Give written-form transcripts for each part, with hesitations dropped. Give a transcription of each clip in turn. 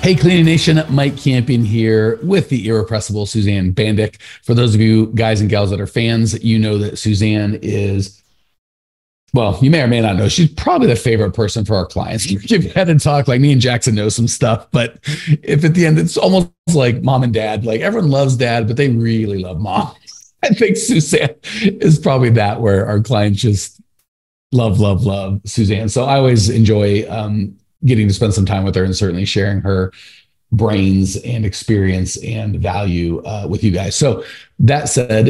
Hey, Cleaning Nation, Mike Campion here with the irrepressible Suzanne Bandick. For those of you guys and gals that are fans, you know that Suzanne is, well, you may or may not know, she's probably the favorite person for our clients. You've had to talk, like me and Jackson know some stuff, but if at the end, it's almost like mom and dad, like everyone loves dad, but they really love mom. I think Suzanne is probably that, where our clients just love Suzanne. So I always enjoy getting to spend some time with her and certainly sharing her brains and experience and value with you guys. So that said,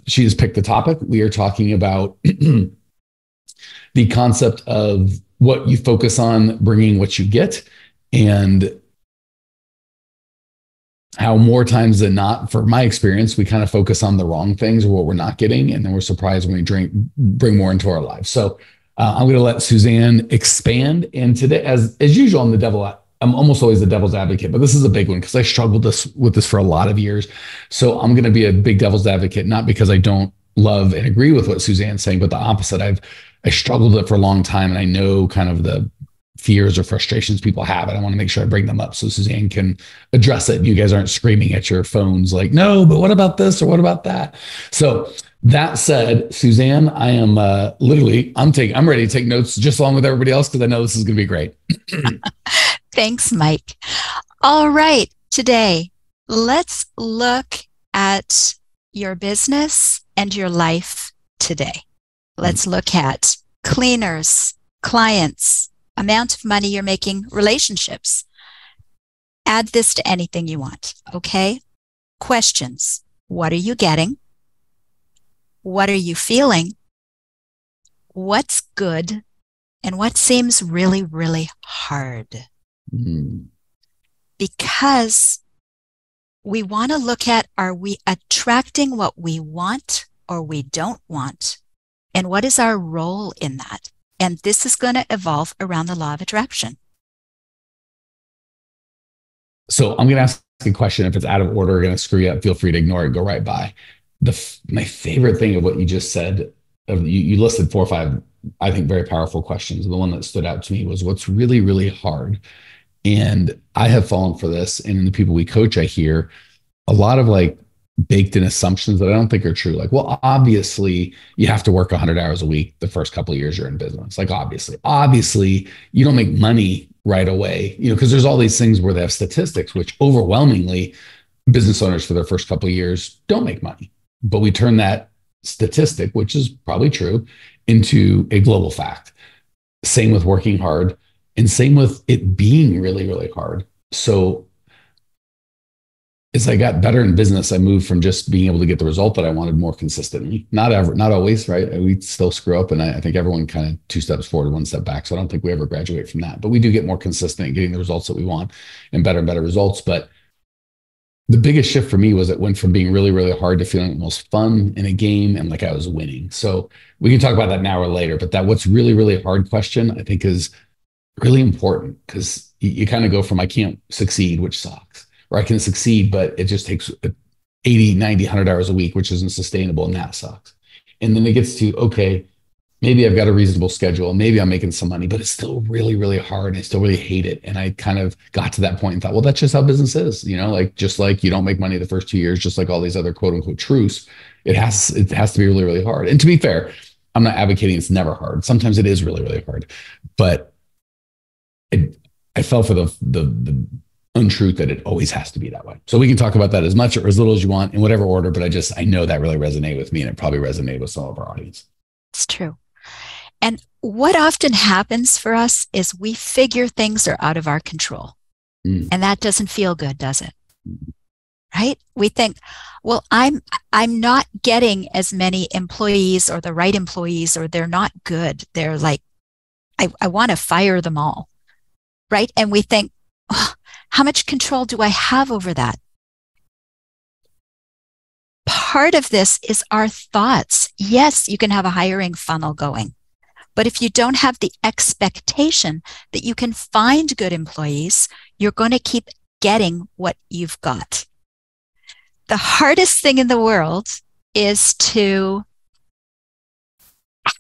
she has picked the topic. We are talking about the concept of what you focus on, bringing what you get, and how more times than not, for my experience, we kind of focus on the wrong things or what we're not getting, and then we're surprised when we bring more into our lives. So I'm going to let Suzanne expand. And today, as usual, I'm almost always the devil's advocate, but this is a big one because I struggled with this for a lot of years. So I'm going to be a big devil's advocate, not because I don't love and agree with what Suzanne's saying, but the opposite. I struggled with it for a long time, and I know kind of the fears or frustrations people have, and I want to make sure I bring them up so Suzanne can address it. You guys aren't screaming at your phones like, no, but what about this or what about that? So that said, Suzanne, I am I'm ready to take notes just along with everybody else because I know this is going to be great. Thanks, Mike. All right, today, let's look at your business and your life today. Let's look at cleaners, clients, amount of money you're making, relationships. Add this to anything you want, okay? Questions. What are you getting? What are you feeling? What's good? And what seems really, really hard? Because we want to look at, are we attracting what we want or we don't want? And what is our role in that? And this is going to evolve around the law of attraction. So I'm going to ask a question. If it's out of order, going to screw you up, feel free to ignore it, go right by. My favorite thing of what you just said, you listed 4 or 5, I think, very powerful questions. And the one that stood out to me was, what's really, really hard? And I have fallen for this. And in the people we coach, I hear a lot of like baked in assumptions that I don't think are true. Like, well, obviously you have to work 100 hours a week the first couple of years you're in business. Like, obviously you don't make money right away, because there's all these things where they have statistics, which overwhelmingly business owners for their first couple of years don't make money. But we turn that statistic, which is probably true, into a global fact. Same with working hard, and same with it being really, really hard. So as I got better in business, I moved from just being able to get the result that I wanted more consistently. Not always, right? We still screw up, and I think everyone kind of 2 steps forward, 1 step back. So I don't think we ever graduate from that. But we do get more consistent at getting the results that we want and better results. But the biggest shift for me was it went from being really, really hard to feeling almost fun in a game and like I was winning. So we can talk about that now or later. But that what's really, really hard question, I think, is really important, because you kind of go from I can't succeed, which sucks, or I can succeed, but it just takes 80, 90, 100 hours a week, which isn't sustainable, and that sucks. And then it gets to, okay, maybe I've got a reasonable schedule, maybe I'm making some money, but it's still really, really hard, and I still really hate it. And I kind of got to that point and thought, well, that's just how business is, like just like you don't make money the first 2 years, just like all these other quote unquote truths, it has to be really, really hard. And to be fair, I'm not advocating it's never hard. Sometimes it is really, really hard, but I fell for the untruth that it always has to be that way. So we can talk about that as much or as little as you want in whatever order, but I know that really resonated with me, and it probably resonated with some of our audience. It's true. And what often happens for us is we figure things are out of our control. And that doesn't feel good, does it? Right? We think, well, I'm not getting as many employees or the right employees, or they're not good. They're like, I want to fire them all. Right? And we think, oh, how much control do I have over that? Part of this is our thoughts. Yes, you can have a hiring funnel going, but if you don't have the expectation that you can find good employees, you're going to keep getting what you've got. The hardest thing in the world is to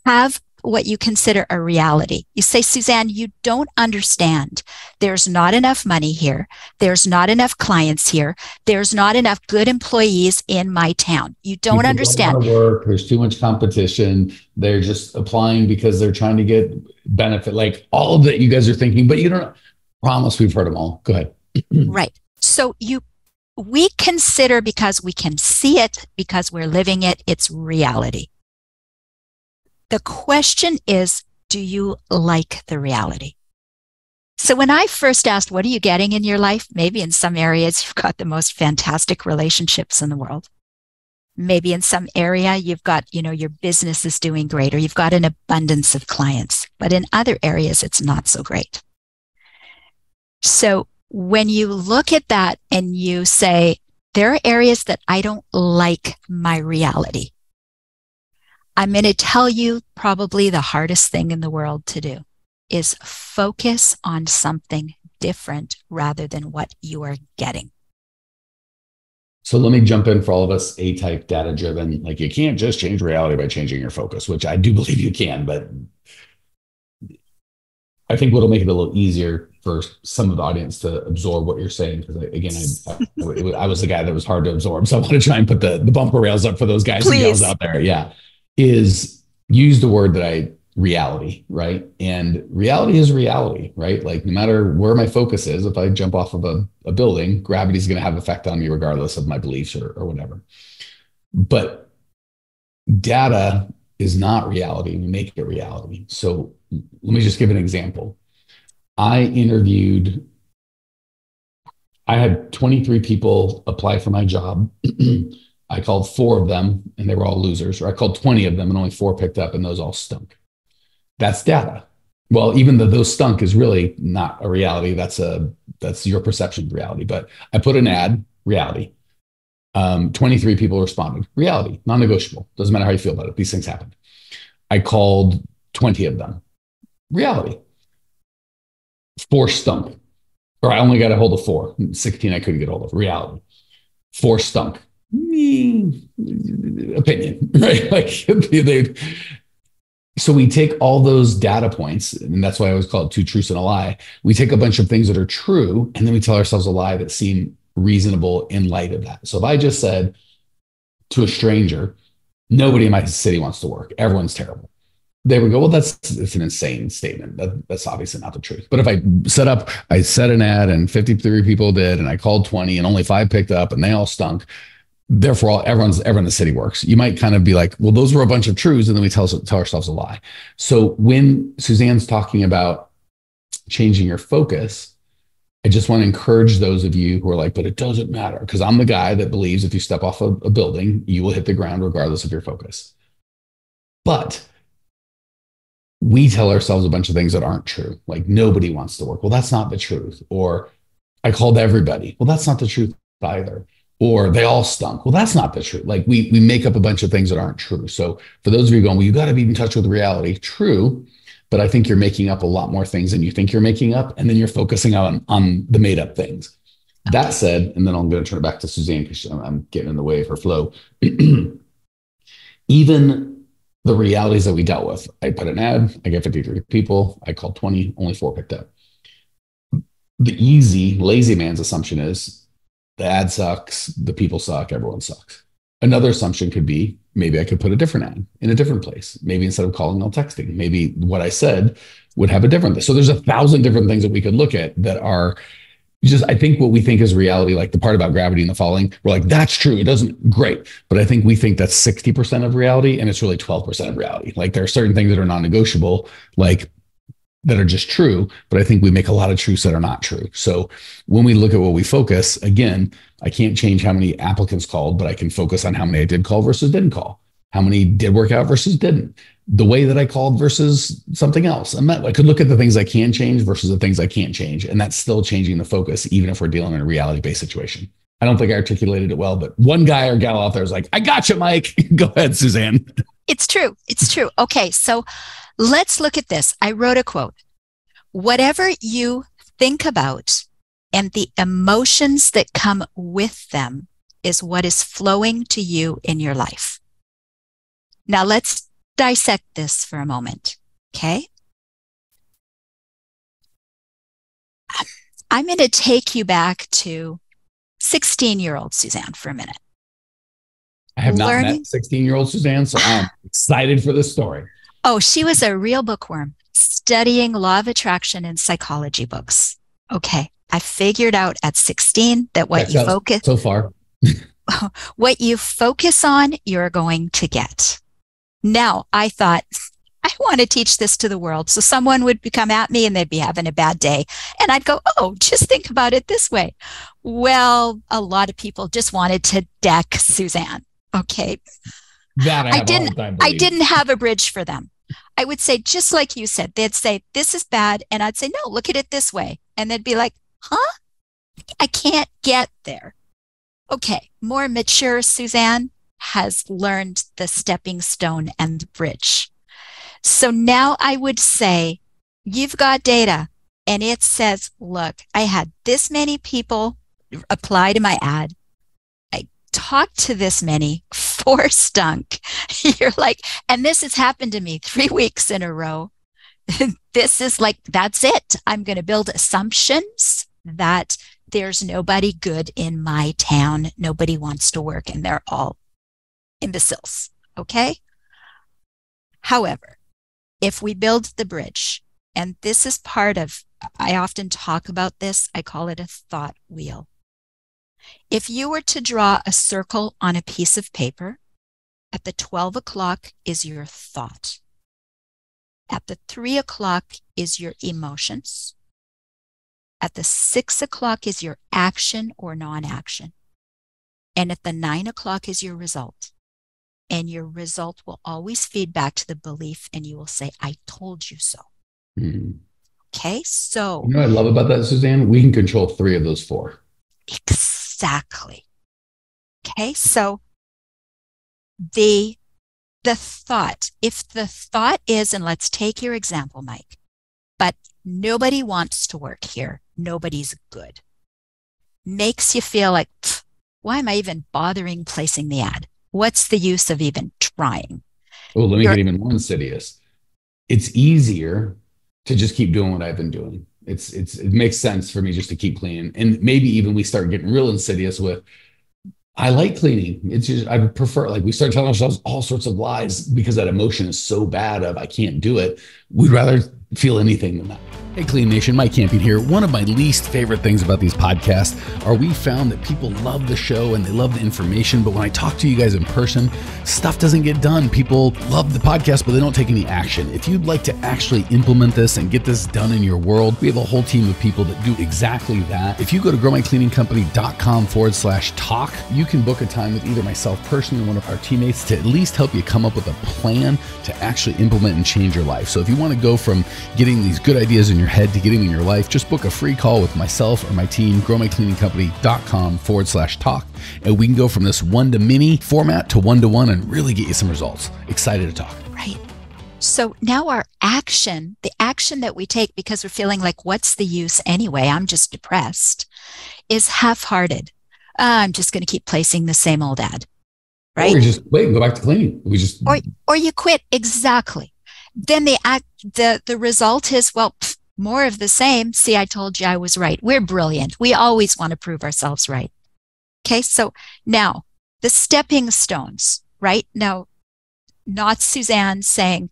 have what you consider a reality. You say, Suzanne, you don't understand. There's not enough money here. There's not enough clients here. There's not enough good employees in my town. You don't People understand. don't want to work. There's too much competition. They're just applying because they're trying to get benefit. Like all of that you guys are thinking, but you don't promise we've heard them all. Go ahead. Right. So we consider, because we can see it, because we're living it, it's reality. The question is, do you like the reality? So when I first asked, what are you getting in your life? Maybe in some areas, you've got the most fantastic relationships in the world. Maybe in some area, you've got, your business is doing great, or you've got an abundance of clients. But in other areas, it's not so great. So when you look at that and you say, there are areas that I don't like my reality, I'm going to tell you probably the hardest thing in the world to do is focus on something different rather than what you are getting. So let me jump in for all of us A-type data driven. Like you can't just change reality by changing your focus, which I do believe you can, but I think what'll make it a little easier for some of the audience to absorb what you're saying, because again, I was the guy that was hard to absorb. So I want to try and put the bumper rails up for those guys and gals out there. Yeah. Is use the word that reality, right? And reality is reality, right? Like no matter where my focus is, if I jump off of a building, gravity is going to have effect on me regardless of my beliefs or whatever. But data is not reality. We make it reality. So let me just give an example. I had 23 people apply for my job. I called 4 of them and they were all losers, or I called 20 of them and only 4 picked up and those all stunk. That's data. Well, even though those stunk is really not a reality. That's your perception of reality. But I put an ad, reality. 23 people responded, reality, non-negotiable. Doesn't matter how you feel about it. These things happen. I called 20 of them, reality. 4 stunk. Or I only got a hold of 4. 16 I couldn't get a hold of, reality. 4 stunk. Opinion, right? Like so we take all those data points, and that's why I always call it 2 truths and a lie. We take a bunch of things that are true, and then we tell ourselves a lie that seem reasonable in light of that. So if I just said to a stranger, nobody in my city wants to work, everyone's terrible, they would go, well, it's an insane statement. That's obviously not the truth. But if I set an ad and 53 people did, and I called 20 and only 5 picked up and they all stunk, therefore everyone in the city works. You might kind of be like, well, those were a bunch of truths. And then we tell ourselves a lie. So when Suzanne's talking about changing your focus, I just want to encourage those of you who are like, but it doesn't matter. Because I'm the guy that believes if you step off a building, you will hit the ground regardless of your focus. But we tell ourselves a bunch of things that aren't true. Like nobody wants to work. Well, that's not the truth. Or I called everybody. Well, that's not the truth either. Or they all stunk. Well, that's not the truth. Like we make up a bunch of things that aren't true. So for those of you going, well, you got to be in touch with reality. True. But I think you're making up a lot more things than you think you're making up. And then you're focusing on the made up things. Okay. That said, and then I'm going to turn it back to Suzanne because I'm getting in the way of her flow. Even the realities that we dealt with, I put an ad, I get 53 people, I called 20, only 4 picked up. The easy, lazy man's assumption is the ad sucks, the people suck, everyone sucks. Another assumption could be, maybe I could put a different ad in a different place. Maybe instead of calling, I'll texting. Maybe what I said would have a different. So there's 1,000 different things that we could look at that are just, I think what we think is reality, like the part about gravity and the falling, we're like, that's true. It doesn't, great. But I think we think that's 60% of reality and it's really 12% of reality. Like there are certain things that are non-negotiable, like that are just true, but I think we make a lot of truths that are not true. So when we look at what we focus, again, I can't change how many applicants called, but I can focus on how many I did call versus didn't call, how many did work out versus didn't, the way that I called versus something else. I could look at the things I can change versus the things I can't change. And that's still changing the focus, even if we're dealing in a reality-based situation. I don't think I articulated it well, but one guy or gal out there is like, I got you, Mike. Go ahead, Suzanne. It's true. It's true. Okay. So let's look at this. I wrote a quote. Whatever you think about and the emotions that come with them is what is flowing to you in your life. Now let's dissect this for a moment. Okay. I'm going to take you back to 16-year-old Suzanne for a minute. I have not met 16-year-old Suzanne, so I'm excited for this story. Oh, she was a real bookworm studying law of attraction and psychology books. Okay. I figured out at 16 that what you focus so far, what you focus on, you're going to get. Now, I thought, I want to teach this to the world. So someone would come at me and they'd be having a bad day. And I'd go, oh, just think about it this way. Well, a lot of people just wanted to deck Suzanne. Okay. That I didn't have a bridge for them. I would say, just like you said, they'd say, this is bad. And I'd say, no, look at it this way. And they'd be like, huh? I can't get there. Okay. More mature Suzanne has learned the stepping stone and the bridge. So now I would say, you've got data and it says, look, I had this many people apply to my ad. I talked to this many, 4 stunk. You're like, and this has happened to me 3 weeks in a row. This is like, that's it. I'm going to build assumptions that there's nobody good in my town. Nobody wants to work and they're all imbeciles. Okay. However, if we build the bridge, and this is part of, I often talk about this, I call it a thought wheel. If you were to draw a circle on a piece of paper, at the 12 o'clock is your thought. At the 3 o'clock is your emotions. At the 6 o'clock is your action or non-action. And at the 9 o'clock is your result. And your result will always feed back to the belief and you will say, I told you so. Mm-hmm. Okay, so. You know what I love about that, Suzanne? We can control 3 of those 4. Exactly. Okay, so the thought, if the thought is, and let's take your example, Mike, but nobody wants to work here. Nobody's good. Makes you feel like, why am I even bothering placing the ad? What's the use of even trying? Oh, let me get even more insidious. It's easier to just keep doing what I've been doing. It makes sense for me just to keep cleaning. And maybe even we start getting real insidious with, I like cleaning. It's just, I prefer, like we start telling ourselves all sorts of lies because that emotion is so bad of, I can't do it. We'd rather feel anything than that. Hey, Clean Nation, Mike Campion here. One of my least favorite things about these podcasts are we found that people love the show and they love the information, but when I talk to you guys in person, stuff doesn't get done. People love the podcast, but they don't take any action. If you'd like to actually implement this and get this done in your world, we have a whole team of people that do exactly that. If you go to growmycleaningcompany.com/talk, you can book a time with either myself personally or one of our teammates to at least help you come up with a plan to actually implement and change your life. So if you want to go from getting these good ideas in your head to getting in your life, just book a free call with myself or my team, growmycleaningcompany.com/talk. And we can go from this one-to-many format to one-to-one and really get you some results. Excited to talk. Right. So now our action, the action that we take because we're feeling like, what's the use anyway? I'm just depressed, is half-hearted. I'm just going to keep placing the same old ad. Right. Or you just wait and go back to cleaning. Or you quit. Exactly. Then the result is, well, more of the same. See, I told you I was right. We're brilliant. We always want to prove ourselves right. Okay. So now the stepping stones, right? Now, not Suzanne saying,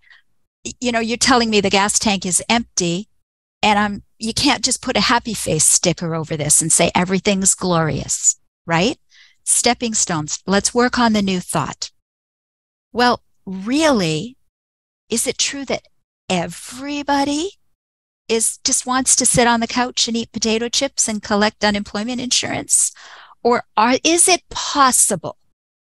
you're telling me the gas tank is empty and you can't just put a happy face sticker over this and say everything's glorious, right? Stepping stones. Let's work on the new thought. Well, really, is it true that everybody just wants to sit on the couch and eat potato chips and collect unemployment insurance? Or is it possible?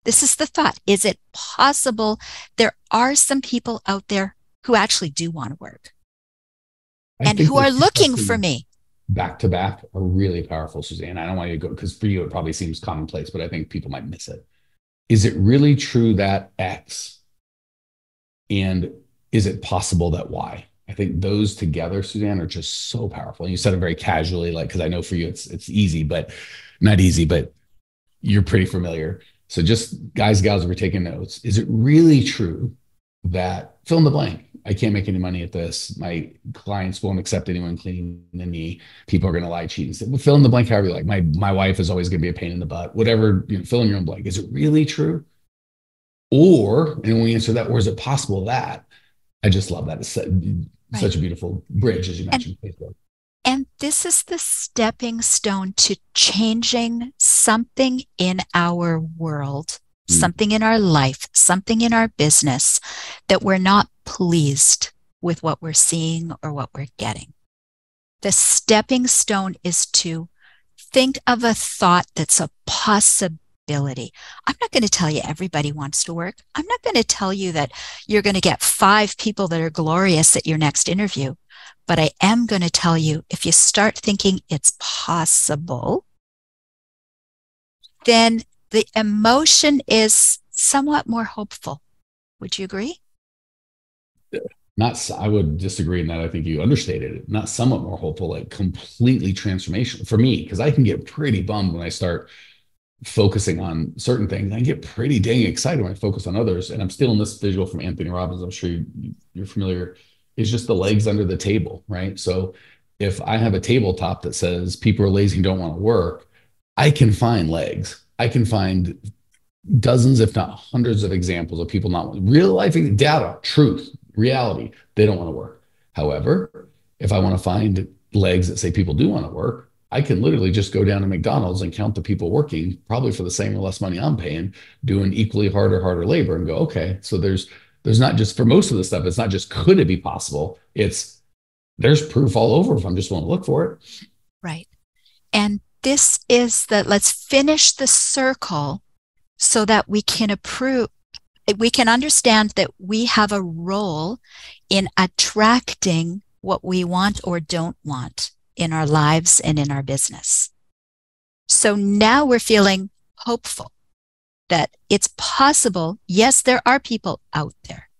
This is the thought. Is it possible there are some people out there who actually do want to work and who are looking for me? Back to back are really powerful, Suzanne. I don't want you to go, because for you, it probably seems commonplace, but I think people might miss it. Is it really true that X? And is it possible that Y? I think those together, Suzanne, are just so powerful. And you said it very casually, like, because I know for you it's easy, but not easy, but you're pretty familiar. So just guys, gals, if you're taking notes, is it really true that fill in the blank. I can't make any money at this. My clients won't accept anyone cleaner than me. People are going to lie, cheat, and say, well, fill in the blank however you like. My wife is always going to be a pain in the butt. Whatever, fill in your own blank. Is it really true? Or, and when we answer that, or is it possible that? I just love that. It's such a beautiful bridge, as you mentioned. And this is the stepping stone to changing something in our world, something in our life, something in our business that we're not pleased with what we're seeing or what we're getting. The stepping stone is to think of a thought that's a possibility. I'm not going to tell you everybody wants to work. I'm not going to tell you that you're going to get 5 people that are glorious at your next interview. But I am going to tell you, if you start thinking it's possible, then the emotion is somewhat more hopeful. Would you agree? I would disagree in that. I think you understated it. Not somewhat more hopeful, like completely transformational for me, because I can get pretty bummed when I start focusing on certain things. I get pretty dang excited when I focus on others. And I'm stealing this visual from Anthony Robbins. I'm sure you're familiar. Is just the legs under the table, right? So if I have a tabletop that says people are lazy and don't want to work, I can find legs. I can find dozens, if not hundreds of examples of people not real life data, truth, reality. They don't want to work. However, if I want to find legs that say people do want to work, I can literally just go down to McDonald's and count the people working, probably for the same or less money I'm paying, doing equally harder labor, and go, okay, so there's not just, for most of the stuff, it's not just could it be possible, it's there's proof all over if I'm just willing to look for it. Right. And this is let's finish the circle so that we can understand that we have a role in attracting what we want or don't want in our lives and in our business. So now we're feeling hopeful that it's possible. Yes, there are people out there.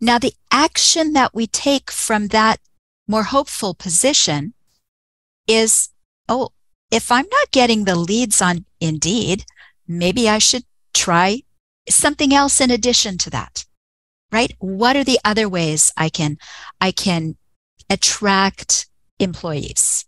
Now, the action that we take from that more hopeful position is, if I'm not getting the leads on Indeed, maybe I should try something else in addition to that, right? What are the other ways I can attract employees?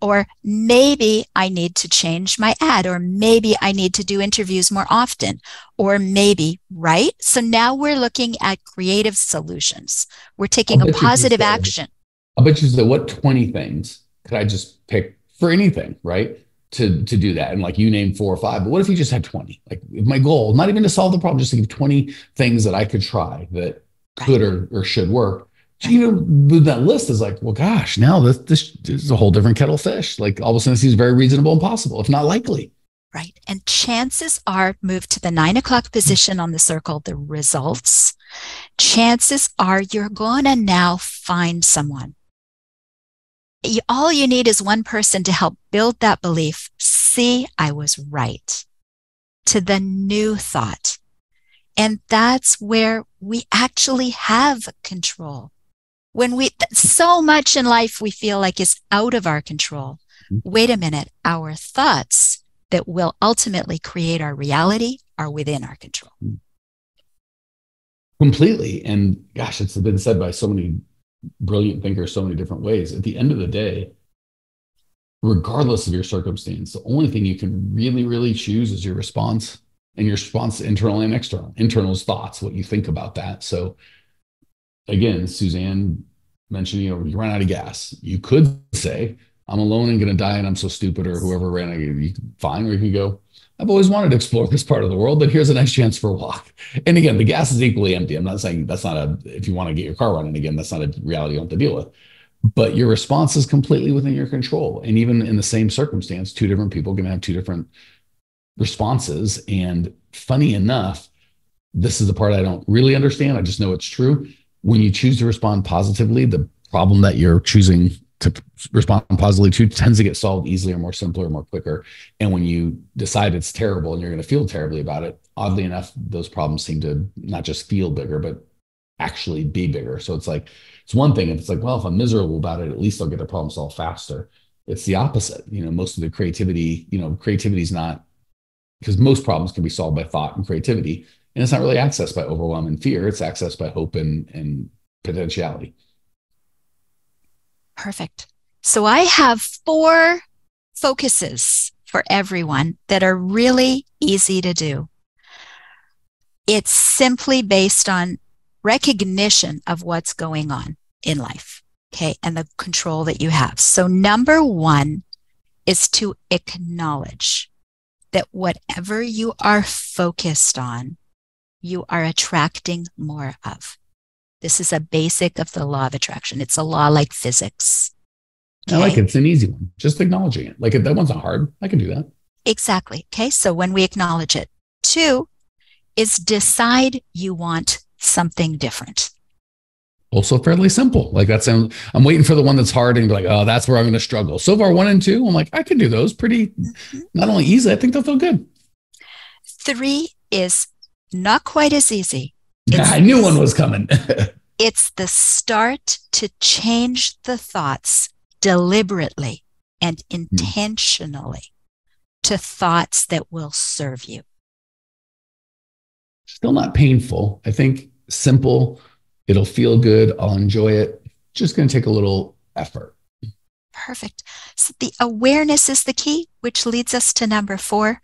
Or maybe I need to change my ad, or maybe I need to do interviews more often, or maybe, right? So now we're looking at creative solutions. We're taking a positive action. I'll bet you said, what 20 things could I just pick for anything, right? To do that. And like you named 4 or 5, but what if you just had 20? Like my goal, not even to solve the problem, just to give 20 things that I could try that could or should work. Even with that list is like, well, gosh, now this is a whole different kettle of fish. Like all of a sudden it seems very reasonable and possible, if not likely. Right. And chances are, move to the 9 o'clock position on the circle, the results. Chances are you're going to now find someone. All you need is one person to help build that belief. See, I was right. To the new thought. And that's where we actually have control. When so much in life we feel like is out of our control. Wait a minute, our thoughts that will ultimately create our reality are within our control. Completely. And gosh, it's been said by so many brilliant thinkers so many different ways. At the end of the day, regardless of your circumstance, the only thing you can really, really choose is your response, and your response, internal and external. Internal is thoughts, what you think about that. So again, Suzanne mentioned, you run out of gas. You could say, I'm alone and going to die and I'm so stupid, or whoever ran out, you fine. Or you can go, I've always wanted to explore this part of the world, but here's a nice chance for a walk. And again, the gas is equally empty. I'm not saying that's not if you want to get your car running again, that's not a reality you have to deal with. But your response is completely within your control. And even in the same circumstance, 2 different people are going to have 2 different responses. And funny enough, this is the part I don't really understand. I just know it's true. When you choose to respond positively, the problem that you're choosing to respond positively to tends to get solved easily, or more simpler, or more quicker. And when you decide it's terrible and you're going to feel terribly about it, oddly enough, those problems seem to not just feel bigger, but actually be bigger. So it's one thing if it's like, well, if I'm miserable about it, at least I'll get the problem solved faster. It's the opposite. Most of the creativity is not, because most problems can be solved by thought and creativity. And it's not really accessed by overwhelm and fear. It's accessed by hope and potentiality. Perfect. So I have 4 focuses for everyone that are really easy to do. It's simply based on recognition of what's going on in life, okay, and the control that you have. So number 1 is to acknowledge that whatever you are focused on, you are attracting more of. This is a basic of the law of attraction. It's a law like physics. Okay? I like it. It's an easy one. Just acknowledging it. Like that one's not hard. I can do that. Exactly. Okay. So when we acknowledge it. 2 is decide you want something different. Also fairly simple. Like I'm waiting for the one that's hard and be like, oh, that's where I'm going to struggle. So far 1 and 2, I'm like, I can do those pretty, not only easy, I think they'll feel good. 3 is not quite as easy. I knew one was coming. It's the start to change the thoughts deliberately and intentionally to thoughts that will serve you. Still not painful. I think simple. It'll feel good. I'll enjoy it. Just going to take a little effort. Perfect. So the awareness is the key, which leads us to number 4.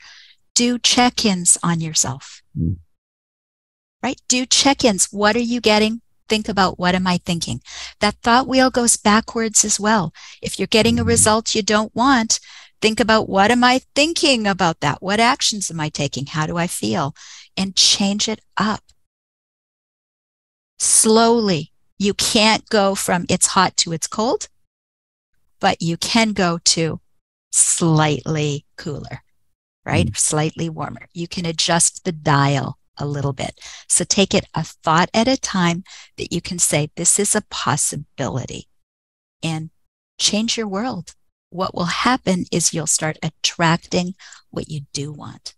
Do check-ins on yourself. Right? Do check-ins. What are you getting? Think about, what am I thinking? That thought wheel goes backwards as well. If you're getting a result you don't want, think about, what am I thinking about that? What actions am I taking? How do I feel? And change it up. Slowly. You can't go from it's hot to it's cold, but you can go to slightly cooler, right? Slightly warmer. You can adjust the dial a little bit. So take it a thought at a time that you can say, this is a possibility, and change your world. What will happen is you'll start attracting what you do want.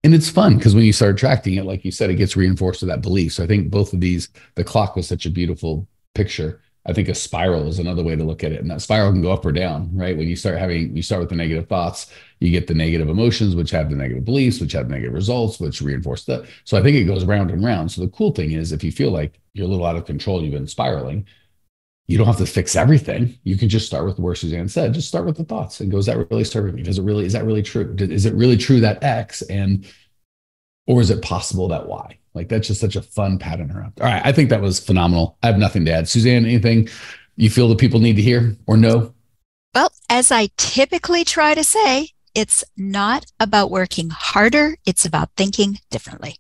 And it's fun because when you start attracting it, like you said, it gets reinforced with that belief. So I think both of these, the clock was such a beautiful picture. I think a spiral is another way to look at it. And that spiral can go up or down, right? When you start with the negative thoughts, you get the negative emotions, which have the negative beliefs, which have negative results, which reinforce that. So I think it goes round and round. So the cool thing is, if you feel like you're a little out of control, you've been spiraling, you don't have to fix everything. You can just start with where Suzanne said, just start with the thoughts and go, is that really serving me? Is that really true? Is it really true that X, or is it possible that Y? Like, that's just such a fun pattern around. All right. I think that was phenomenal. I have nothing to add. Suzanne, anything you feel that people need to hear or know? Well, as I typically try to say, it's not about working harder. It's about thinking differently.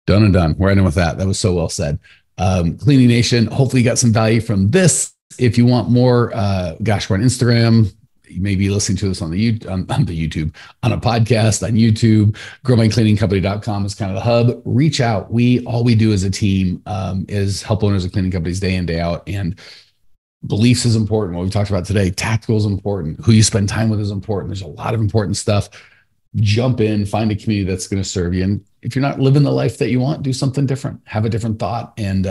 Done and done. We're ending with that. That was so well said. Cleaning Nation, hopefully you got some value from this. If you want more, we're on Instagram. You may be listening to this on the YouTube, on a podcast, on YouTube. growmycleaningcompany.com is kind of the hub. Reach out. All we do as a team is help owners of cleaning companies day in, day out. And beliefs is important. What we talked about today, tactical is important. Who you spend time with is important. There's a lot of important stuff. Jump in, find a community that's going to serve you. And if you're not living the life that you want, do something different. Have a different thought and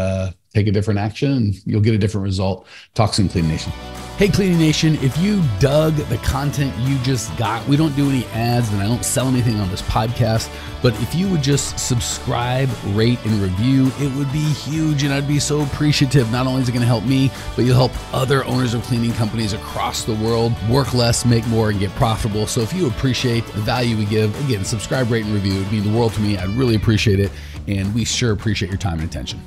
take a different action, and you'll get a different result. Talk soon, Clean Nation. Hey, Cleaning Nation, if you dug the content you just got, we don't do any ads and I don't sell anything on this podcast, but if you would just subscribe, rate, and review, it would be huge, and I'd be so appreciative. Not only is it going to help me, but you'll help other owners of cleaning companies across the world work less, make more, and get profitable. So if you appreciate the value we give, again, subscribe, rate, and review. It would mean the world to me. I'd really appreciate it, and we sure appreciate your time and attention.